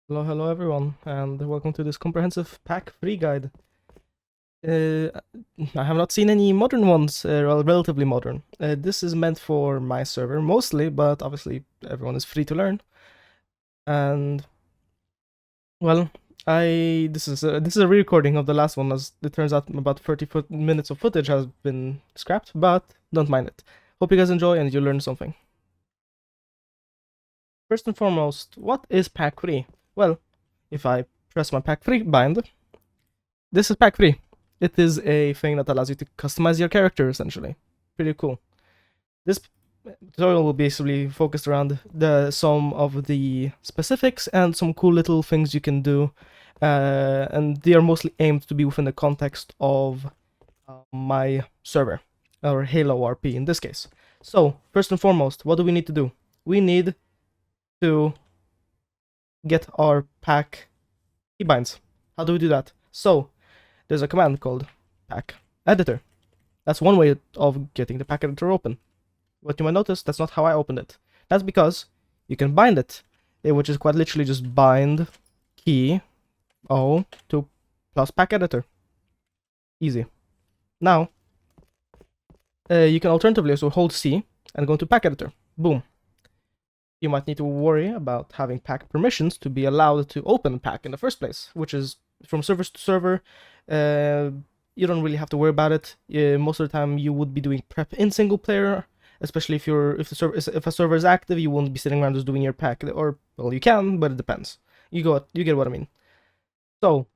Hello everyone, and welcome to this comprehensive PAC3 guide. I have not seen any modern ones, relatively modern. This is meant for my server mostly, but obviously everyone is free to learn. And well, this is a re-recording of the last one, as it turns out about 30 minutes of footage has been scrapped, but don't mind it. Hope you guys enjoy and you learn something. First and foremost, what is PAC3? Well, if I press my PAC3 bind, this is PAC3. It is a thing that allows you to customize your character, essentially. Pretty cool. This tutorial will basically focus around some of the specifics and some cool little things you can do, and they are mostly aimed to be within the context of my server, or Halo RP in this case. So, first and foremost, what do we need to do? We need to get our pack keybinds. How do we do that? So, there's a command called pack editor. That's one way of getting the pack editor open. What you might notice, that's not how I opened it. That's because you can bind it, which is quite literally just bind key O to plus pack editor. Easy. Now, you can alternatively also hold C and go into pack editor. Boom. You might need to worry about having pack permissions to be allowed to open pack in the first place, which is from server to server. You don't really have to worry about it. Most of the time, you would be doing prep in single player, especially if a server is active. You won't be sitting around just doing your pack, or well, you can, but it depends. You get what I mean. So,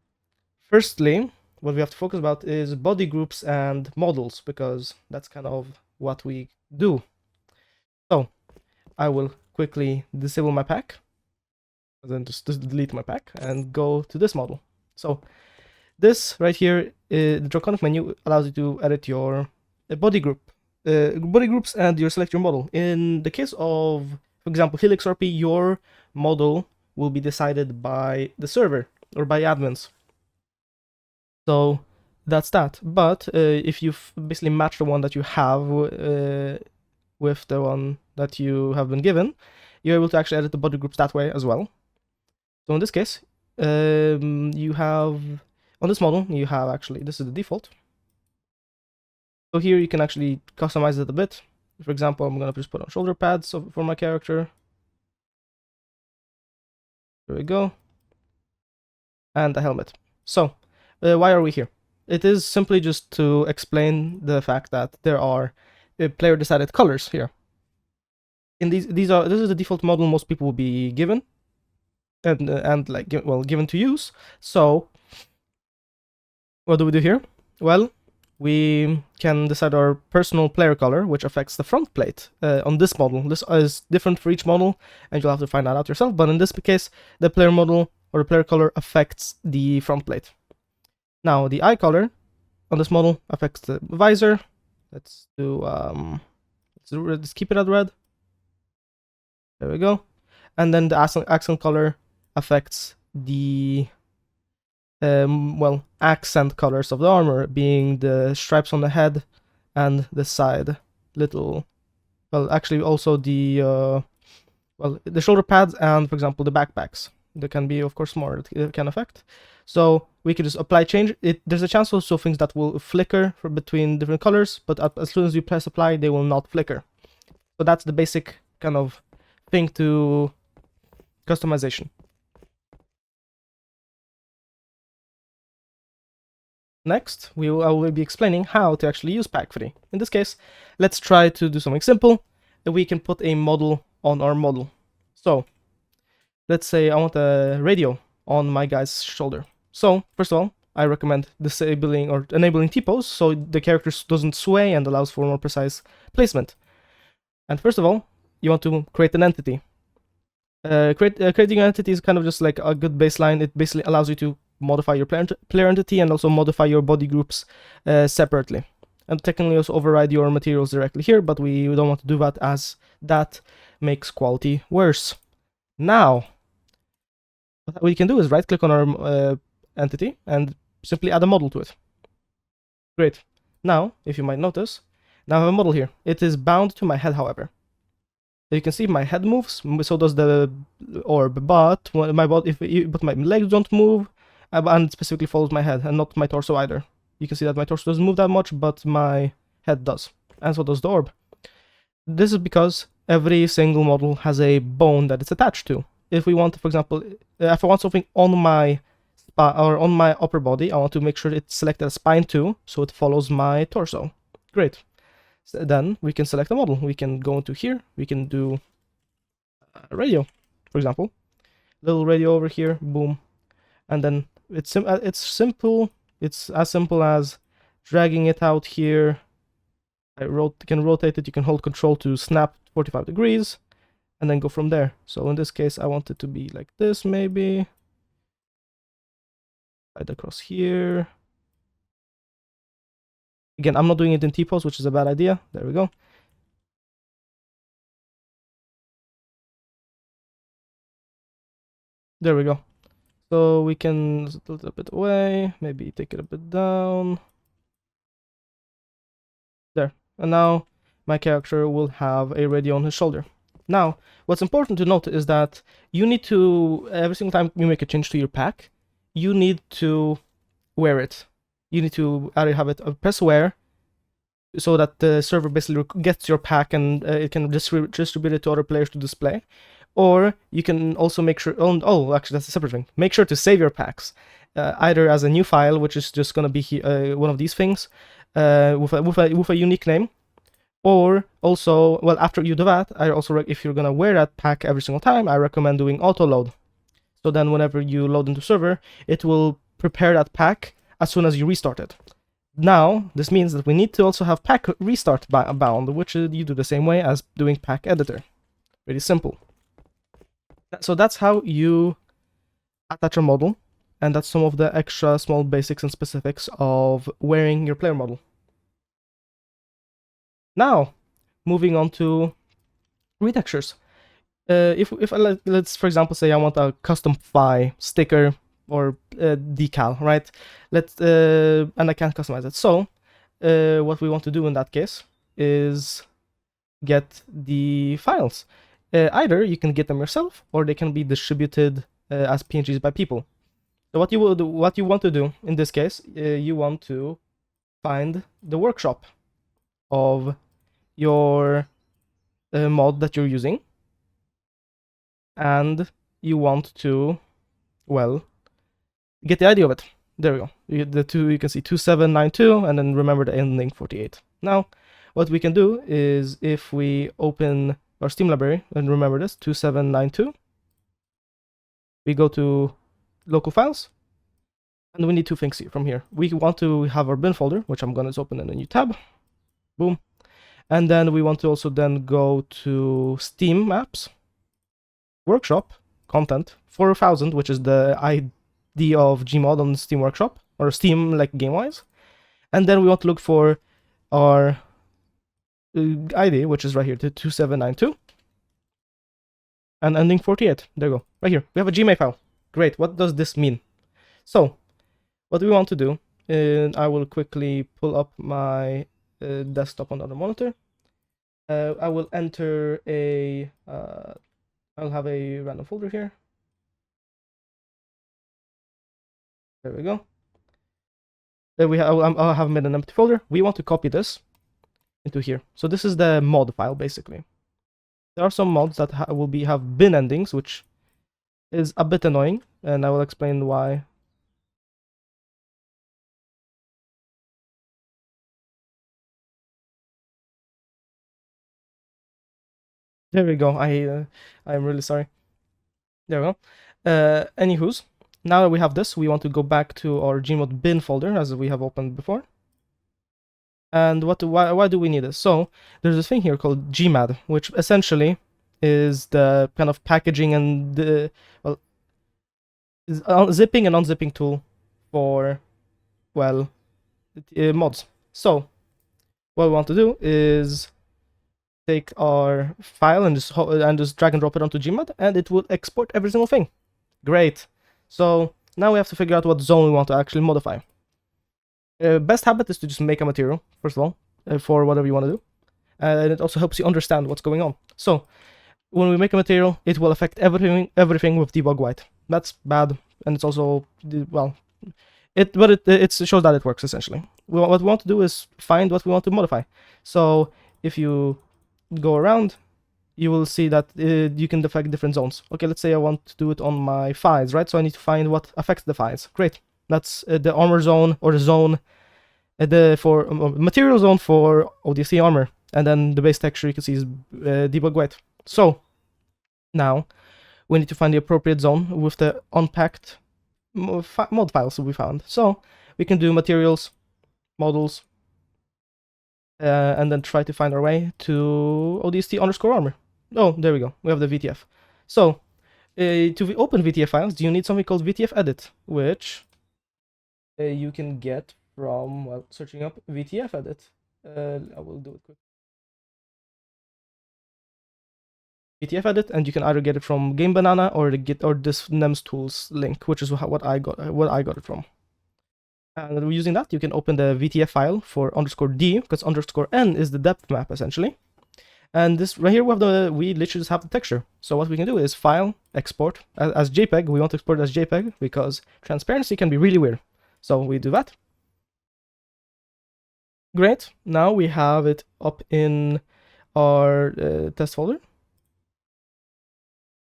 firstly, what we have to focus about is body groups and models, because that's kind of what we do. So, I will quickly disable my pack, and then just delete my pack and go to this model. So this right here, the Draconic menu allows you to edit your body groups, and you select your model. In the case of, for example, Helix RP, your model will be decided by the server or by admins. So that's that. But if you basically match the one that you have with the one that you have been given, you're able to actually edit the body groups that way as well. So in this case, you have, on this model, you have actually, this is the default. So here you can actually customize it a bit. For example, I'm gonna just put on shoulder pads for my character. There we go. And a helmet. So, why are we here? It is simply just to explain the fact that there are player decided colors here. In this is the default model most people will be given, and like given to use. So what do we do here? Well, we can decide our personal player color, which affects the front plate on this model. This is different for each model, and you'll have to find that out yourself. But in this case, the player model or the player color affects the front plate. Now, the eye color on this model affects the visor. Let's keep it at red. There we go. And then the accent color affects the accent colors of the armor, being the stripes on the head and the side little, actually also the the shoulder pads and, for example, the backpacks. There can be, of course, more it can affect. So we can just apply change. There's a chance also things that will flicker between different colors, but as soon as you press apply, they will not flicker. So that's the basic kind of thing to customization. Next, I will be explaining how to actually use PAC3. In this case, let's try to do something simple. We can put a model on our model. So, let's say I want a radio on my guy's shoulder. So, first of all, I recommend disabling or enabling T-pose so the character doesn't sway and allows for more precise placement. And first of all, you want to create an entity. Creating an entity is kind of just like a good baseline. It basically allows you to modify your player entity and also modify your body groups separately. And technically also override your materials directly here, but we don't want to do that as that makes quality worse. Now, what we can do is right click on our entity and simply add a model to it. Great. Now, if you might notice, now I have a model here. It is bound to my head, however. You can see my head moves, so does the orb, but when my body, but my legs don't move, and it specifically follows my head and not my torso either. You can see that my torso doesn't move that much, but my head does, and so does the orb. This is because every single model has a bone that it's attached to. If we want, for example, if I want something on my or on my upper body, I want to make sure it's selected as spine too, so it follows my torso. Great. So then we can select a model. We can go into here. We can do radio, for example. Little radio over here. Boom. And then it's simple. It's as simple as dragging it out here. I can rotate it. You can hold control to snap 45 degrees and then go from there. So in this case, I want it to be like this, maybe. Right across here. Again, I'm not doing it in T-pose, which is a bad idea. There we go. There we go. So we can tilt it a bit away, maybe take it a bit down. There. And now my character will have a radio on his shoulder. Now, what's important to note is that you need to, every single time you make a change to your pack, you need to wear it. You need to either have it press wear, so that the server basically gets your pack and it can distribute it to other players to display. Or you can also make sure, oh, actually that's a separate thing. Make sure to save your packs, either as a new file, which is just gonna be one of these things, with a unique name, or also, well, after you do that, I also if you're gonna wear that pack every single time, I recommend doing auto load. So then whenever you load into server, it will prepare that pack as soon as you restart it. Now, this means that we need to also have pack restart bound, which you do the same way as doing pack editor. Pretty simple. So that's how you attach a model, and that's some of the extra small basics and specifics of wearing your player model. Now, moving on to retextures. If let's for example say I want a custom phi sticker or decal, right? And I can't customize it. So what we want to do in that case is get the files. Either you can get them yourself, or they can be distributed as PNGs by people. So what you want to do in this case, you want to find the workshop of your mod that you're using, and you want to, well, get the ID of it. There we go. You can see 2792, and then remember the ending 48. Now, what we can do is if we open our Steam library, and remember this, 2792, we go to local files, and we need two things from here. We want to have our bin folder, which I'm going to open in a new tab. Boom. And then we want to also then go to Steam Maps, Workshop, Content, 4000, which is the ID of Gmod on Steam Workshop, or Steam like game-wise. And then we want to look for our ID, which is right here, the 2792, and ending 48. There we go. Right here, we have a Gmail file. Great. What does this mean? So, what we want to do, I will quickly pull up my desktop on the other monitor. I will enter a, I'll have a random folder here. There we go. I'll have made an empty folder. We want to copy this into here. So this is the mod file, basically. There are some mods that have bin endings, which is a bit annoying, and I will explain why. There we go. I'm really sorry. There we go. Anywho's, now that we have this, we want to go back to our Gmod bin folder as we have opened before. And why do we need this? So there's this thing here called Gmad, which essentially is the kind of packaging and the, well, is zipping and unzipping tool for, well, mods. So what we want to do is take our file and just drag and drop it onto Gmod, and it will export every single thing. Great. So now we have to figure out what zone we want to actually modify. Best habit is to just make a material, first of all, for whatever you want to do. And it also helps you understand what's going on. So when we make a material, it will affect everything with debug white. That's bad, and it's also, well, it shows that it works essentially. What we want to do is find what we want to modify. So if you go around, you will see that you can affect different zones. Okay, let's say I want to do it on my thighs, right? So I need to find what affects the thighs. Great. That's the armor zone, or the zone, for material zone for ODST armor, and then the base texture you can see is debug white. So now we need to find the appropriate zone with the unpacked mod files we found. So we can do materials, models, and then try to find our way to ODST_armor. Oh, there we go. We have the VTF. So to open VTF files, you need something called VTF edit, which you can get from, well, searching up VTF edit. I will do it quick. VTF edit, and you can either get it from Game Banana or the Git or this NEMS tools link, which is what I got it from. And using that, you can open the VTF file for _D, because _N is the depth map essentially. And this right here, we literally just have the texture. So what we can do is file, export as JPEG. We want to export it as JPEG because transparency can be really weird. So we do that. Great. Now we have it up in our test folder.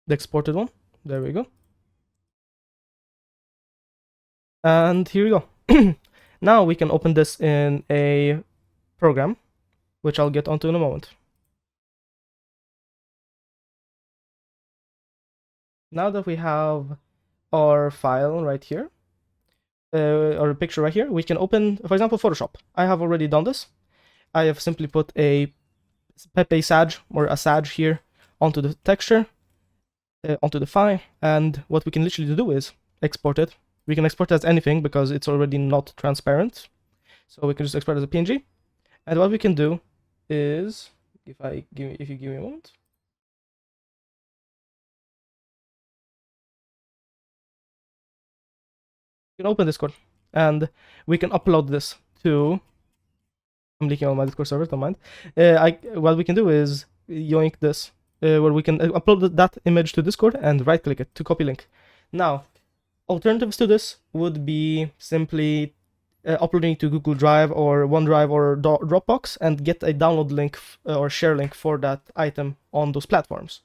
The exported one. There we go. And here we go. Now we can open this in a program, which I'll get onto in a moment. Now that we have our file right here, or a picture right here, we can open, for example, Photoshop. I have already done this. I have simply put a Pepe Sag or a Sag here onto the texture, onto the file, and what we can literally do is export it. We can export it as anything because it's already not transparent. So we can just export it as a PNG. And what we can do is, if you give me a moment. You can open Discord and we can upload this to, I'm leaking on my Discord server, don't mind. What we can do is yoink this, where we can upload that image to Discord and right click it to copy link. Now, alternatives to this would be simply uploading to Google Drive or OneDrive or Dropbox and get a download link or share link for that item on those platforms.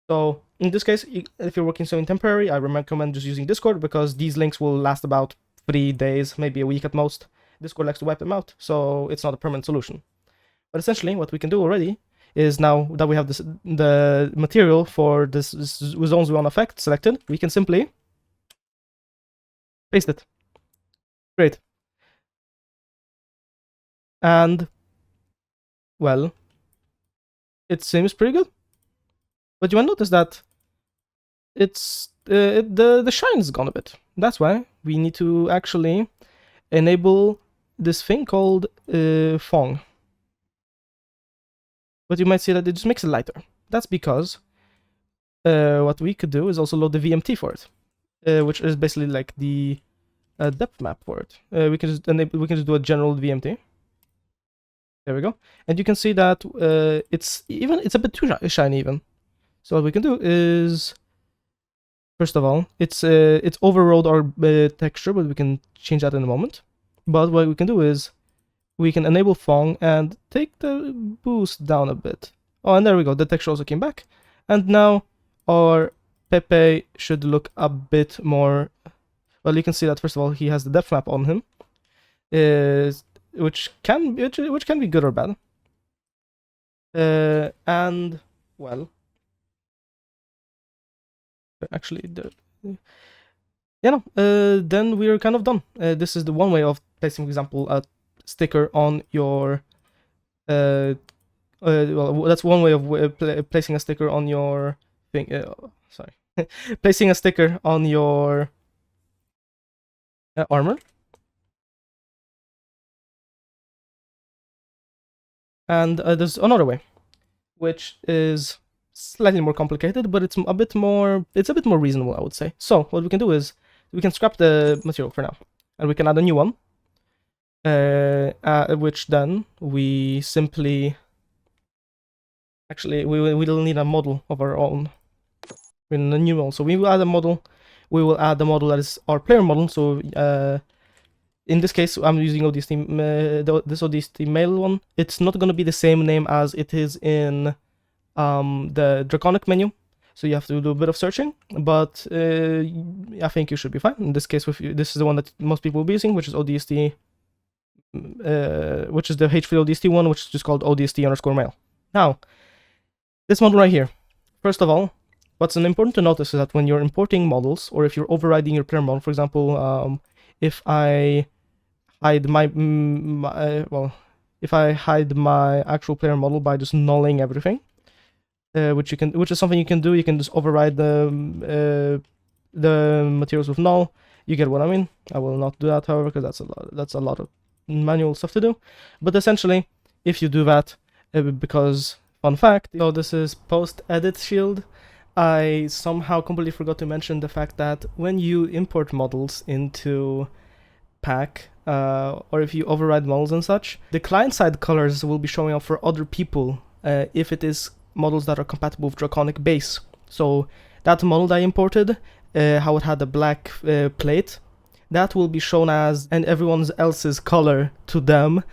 So in this case, if you're working something temporary, I recommend just using Discord because these links will last about 3 days, maybe a week at most. Discord likes to wipe them out, so it's not a permanent solution. But essentially, what we can do already is, now that we have the material for this zones we want to affect selected, we can simply paste it. Great. And, well, it seems pretty good. But you might notice that it's the shine is gone a bit. That's why we need to actually enable this thing called Fong. But you might see that it just makes it lighter. That's because what we could do is also load the VMT for it, which is basically like the depth map for it. We can just do a general VMT. There we go, and you can see that it's a bit too shiny even. So what we can do is, first of all, it's overrode our texture, but we can change that in a moment. But what we can do is we can enable Fong and take the boost down a bit. Oh, and there we go. The texture also came back, and now our Pepe should look a bit more. Well, you can see that first of all he has the depth map on him, which can be good or bad. And well, actually, then we're kind of done. This is the one way of placing, for example, a sticker on your. Well, that's one way of placing a sticker on your thing. Sorry, placing a sticker on your armor. And there's another way, which is slightly more complicated, but it's a bit more reasonable, I would say. So what we can do is we can scrap the material for now, and we can add a new one, which then we simply Actually, we will need a model of our own in a new model. So we will add a model. We will add the model that is our player model. So in this case, I'm using ODST, this ODST male one. It's not going to be the same name as it is in the Draconic menu. So you have to do a bit of searching, but I think you should be fine. In this case, this is the one that most people will be using, which is ODST, which is the H3 ODST one, which is just called ODST_male. Now, this model right here. First of all, what's important to notice is that when you're importing models, or if you're overriding your player model, for example, if I hide if I hide my actual player model by just nulling everything, which is something you can do. You can just override the materials with null. You get what I mean. I will not do that, however, because that's a lot of manual stuff to do. But essentially, if you do that, because fun fact, so this is post edit shield. I somehow completely forgot to mention the fact that when you import models into PAC, or if you override models and such, the client-side colors will be showing up for other people if it is models that are compatible with Draconic base. So that model that I imported, how it had the black plate, that will be shown as and everyone else's color to them,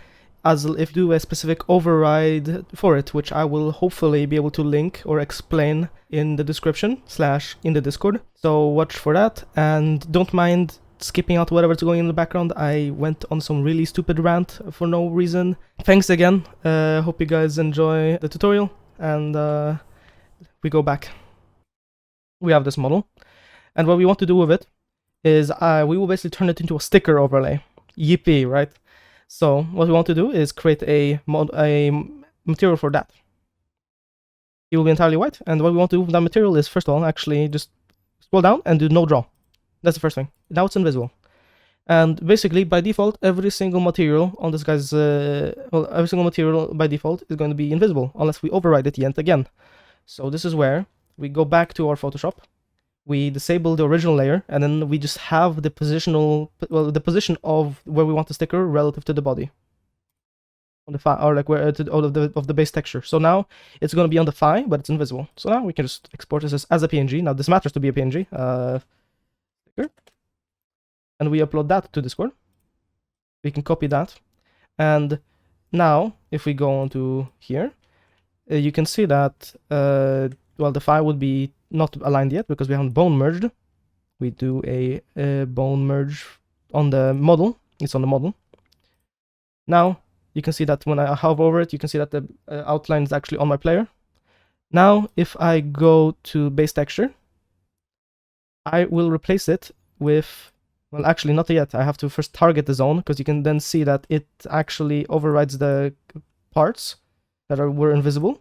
as if do a specific override for it, which I will hopefully be able to link or explain in the description / in the Discord. So watch for that, and don't mind skipping out whatever's going in the background. I went on some really stupid rant for no reason. Thanks again. Hope you guys enjoy the tutorial, and we go back. We have this model, and what we want to do with it is we will basically turn it into a sticker overlay. Yippee, right? So what we want to do is create a material for that. It will be entirely white, and what we want to do with that material is, first of all, actually just scroll down and do no draw. That's the first thing. Now it's invisible. And basically, by default, every single material on this guy's, every single material by default is going to be invisible, unless we override it yet again. So this is where we go back to our Photoshop, we disable the original layer, and then we just have the position of where we want the sticker relative to the body. On the or like where of the base texture. So now it's going to be on the phi, but it's invisible. So now we can just export this as a PNG. Now this matters to be a PNG. Sticker. And we upload that to Discord. We can copy that. And now, if we go on to here, you can see that, well, the phi would be not aligned yet because we haven't bone merged. We do a bone merge on the model. It's on the model. Now, you can see that when I hover over it, you can see that the outline is actually on my player. Now, if I go to base texture, I will replace it with, well, actually not yet. I have to first target the zone, because you can then see that it actually overrides the parts that were invisible.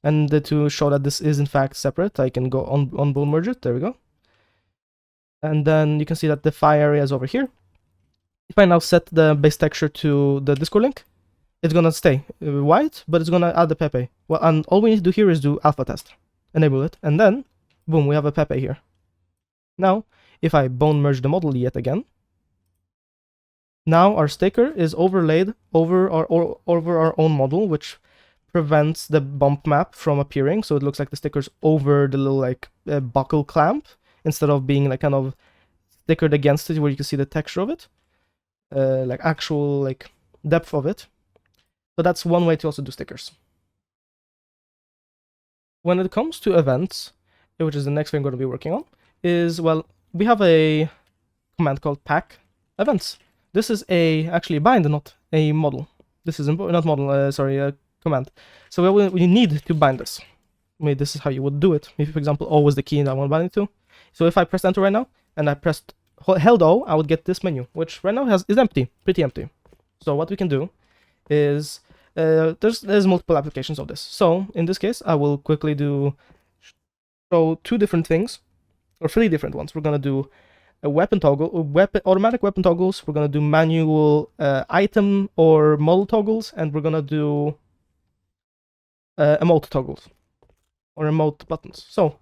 And to show that this is in fact separate, I can go on bone merge it. There we go. And then you can see that the phi area is over here. If I now set the base texture to the Discord link, it's gonna stay white, but it's gonna add the Pepe. Well, and all we need to do here is do alpha test, enable it, and then boom, we have a Pepe here. Now, if I bone merge the model yet again, now our sticker is overlaid over our own model, which prevents the bump map from appearing. So it looks like the sticker's over the little like buckle clamp instead of being like kind of stickered against it, where you can see the texture of it, like actual like depth of it. So that's one way to also do stickers. When it comes to events, which is the next thing I'm going to be working on, is, well, we have a command called PAC events. This is actually a bind, not a model. This is not model, sorry, a command. So we need to bind this. Maybe this is how you would do it. If, for example, O was the key that I want to bind it to. So if I pressed enter right now and I pressed held O, I would get this menu, which right now is empty, pretty empty. So what we can do is there's multiple applications of this. So in this case, I will quickly show two different things, or three different ones. We're gonna do a weapon toggle, automatic weapon toggles. We're gonna do manual item or model toggles, and we're gonna do emote toggles or emote buttons. So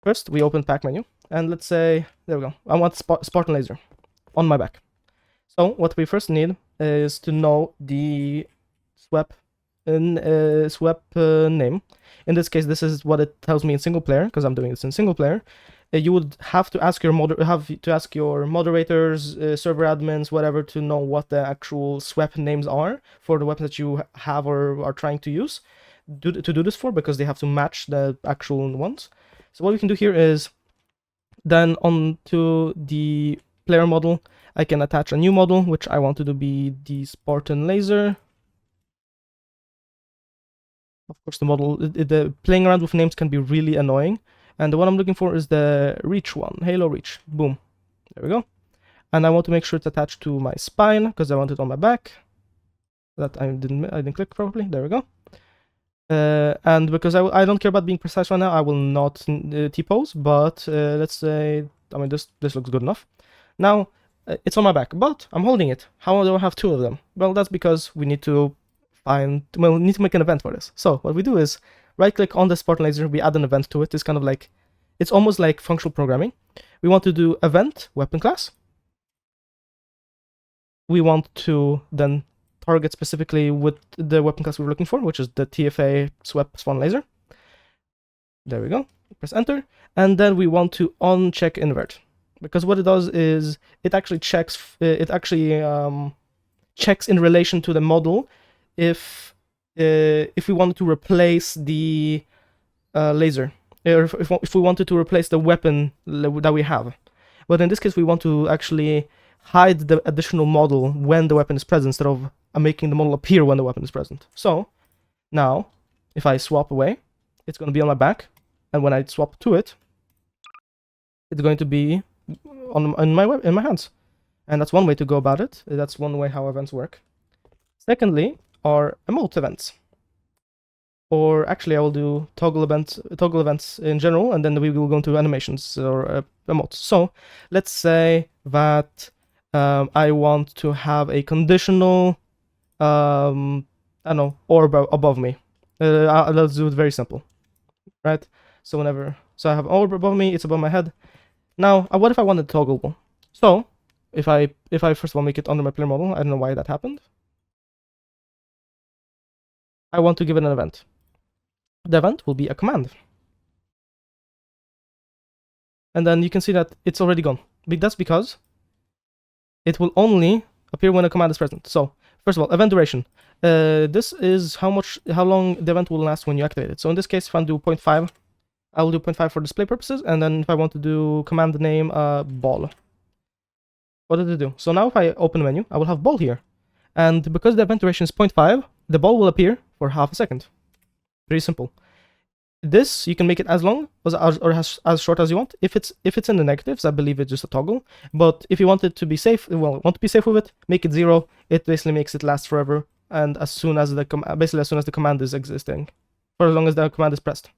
first, we open PAC menu, and let's say, there we go. I want Spartan laser on my back. So what we first need is to know the swap swap name. In this case, this is what it tells me in single player, because I'm doing this in single player. You would have to ask your moderators, server admins, whatever, to know what the actual swap names are for the weapons that you have or are trying to use to do this for, because they have to match the actual ones. So what we can do here is then onto the player model, I can attach a new model, which I want to be the Spartan laser. Of course, the playing around with names can be really annoying. And the one I'm looking for is the Reach one, Halo Reach. Boom. There we go. And I want to make sure it's attached to my spine, because I want it on my back. That I didn't click properly. There we go. And because I don't care about being precise right now, I will not T-pose, but let's say, I mean, this looks good enough. Now, it's on my back, but I'm holding it. How do I have two of them? Well, that's because we need to need to make an event for this. So what we do is right-click on the Spartan laser, we add an event to it. It's kind of like, it's almost like functional programming. We want to do event weapon class. We want to then target specifically with the weapon class we're looking for, which is the TFA swap spawn laser. There we go. Press enter, and then we want to on-check invert, because what it does is it actually checks. Checks in relation to the model if we wanted to replace the laser, or if we wanted to replace the weapon that we have. But in this case, we want to actually hide the additional model when the weapon is present, instead of making the model appear when the weapon is present. So now, if I swap away, it's going to be on my back, and when I swap to it, it's going to be in my hands. And that's one way to go about it. That's one way how events work. Secondly, are emote events. Or actually, I will do toggle events in general, and then we will go into animations or emotes. So let's say that I want to have a conditional, I don't know, orb above me. Let's do it very simple, right? So I have an orb above me, it's above my head. Now, what if I wanted toggleable? So if I first of all make it under my player model, I don't know why that happened. I want to give it an event. The event will be a command. And then you can see that it's already gone. But that's because it will only appear when a command is present. So first of all, event duration. This is how long the event will last when you activate it. So in this case, if I do 0.5, I will do 0.5 for display purposes. And then if I want to do command name ball, what did it do? So now if I open the menu, I will have ball here. And because the event duration is 0.5, the ball will appear for half a second. Pretty simple. This, you can make it as long or as short as you want. If it's in the negatives, I believe it's just a toggle. But if you want it to be safe, want to be safe with it, make it 0. It basically makes it last forever, and as soon as the command is existing, for as long as the command is pressed.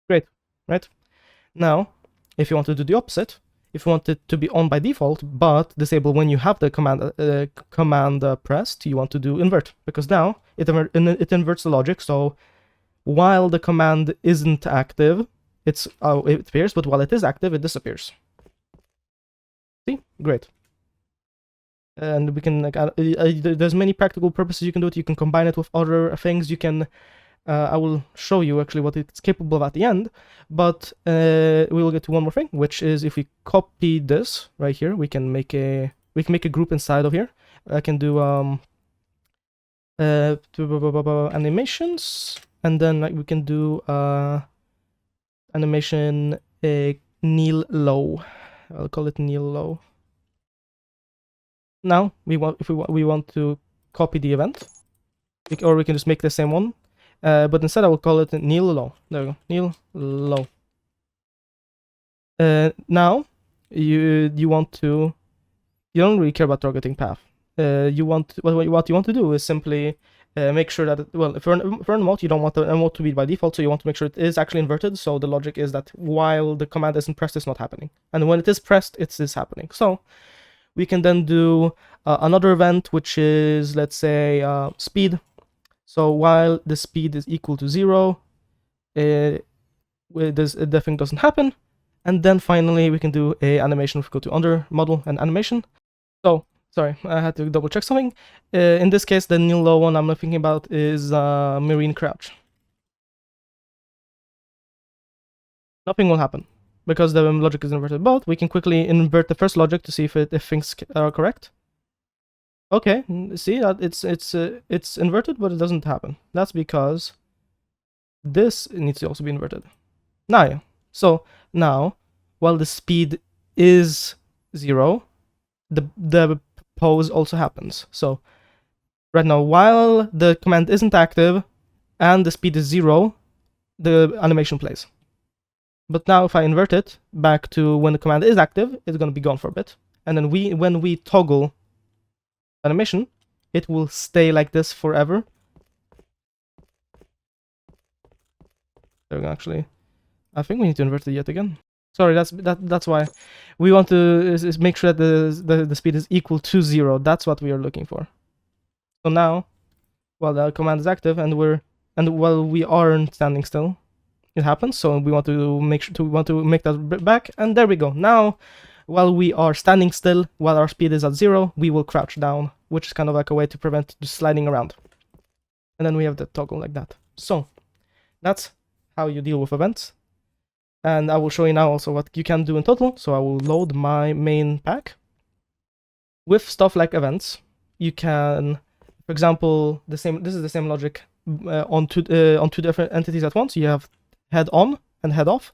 Great, right? Now, if you want to do the opposite, if you want it to be on by default but disable when you have the command pressed, you want to do invert, because now it inverts the logic. So while the command isn't active, it appears, but while it is active, it disappears. See? Great. And we can, there's many practical purposes you can do it. You can combine it with other things. You can, I will show you actually what it's capable of at the end, but we will get to one more thing, which is if we copy this right here, we can make a group inside of here. I can do animations, and then we can do animation kneel low. I'll call it kneel low. Now we want to copy the event, or we can just make the same one, but instead I will call it kneel low. There we go, kneel low. Now you don't really care about targeting path. What you want to do is simply make sure that if you're an emote, you don't want the emote to be by default, so you want to make sure it is actually inverted. So the logic is that while the command isn't pressed, it's not happening, and when it is pressed, it is happening. So we can then do another event, which is, let's say, speed. So while the speed is equal to 0, the thing doesn't happen. And then finally, we can do a animation. If we go to under model and animation. So Sorry, I had to double check something. In this case, the new low one I'm thinking about is Marine Crouch. Nothing will happen because the logic is inverted, but we can quickly invert the first logic to see if things are correct. Okay, see that it's inverted, but it doesn't happen. That's because this needs to also be inverted. Now, so now, while the speed is 0, the pose also happens. So right now, while the command isn't active and the speed is 0, the animation plays. But now if I invert it back to when the command is active, it's going to be gone for a bit. And then when we toggle animation, it will stay like this forever. There we go, actually. I think we need to invert it yet again. Sorry, that's why. We want to make sure that the speed is equal to 0. That's what we are looking for. So now, while the command is active and while we aren't standing still, it happens. So we want to make that back, and there we go. Now, while we are standing still, while our speed is at 0, we will crouch down, which is kind of like a way to prevent the sliding around. And then we have the toggle like that. So that's how you deal with events. And I will show you now also what you can do in total. So I will load my main pack. With stuff like events, you can, for example, this is the same logic on two different entities at once. You have head on and head off,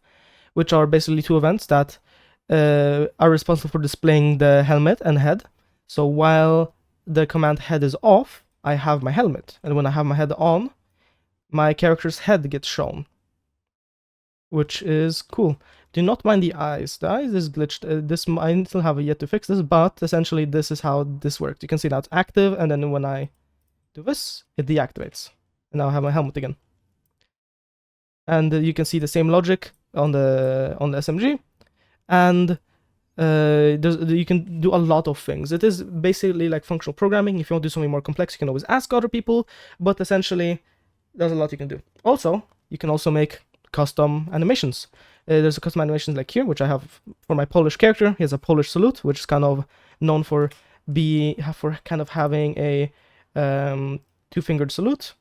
which are basically two events that are responsible for displaying the helmet and head. So while the command head is off, I have my helmet, and when I have my head on, my character's head gets shown, which is cool. Do not mind the eyes. The eyes is glitched. I still have yet to fix this, but essentially this is how this works. You can see now it's active, and then when I do this, it deactivates. And now I have my helmet again. And you can see the same logic on the SMG, and you can do a lot of things. It is basically like functional programming. If you want to do something more complex, you can always ask other people, but essentially there's a lot you can do. Also, you can also make custom animations. There's a custom animation like here, which I have for my Polish character. He has a Polish salute, which is kind of known for kind of having a two-fingered salute.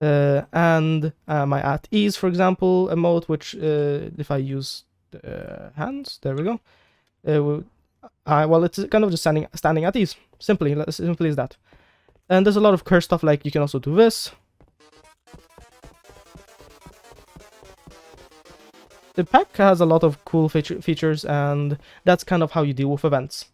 And my at ease, for example, emote, which if I use the hands, there we go. Well, it's kind of just standing at ease, simply as that. And there's a lot of curse stuff, like you can also do this. The pack has a lot of cool features, and that's kind of how you deal with events.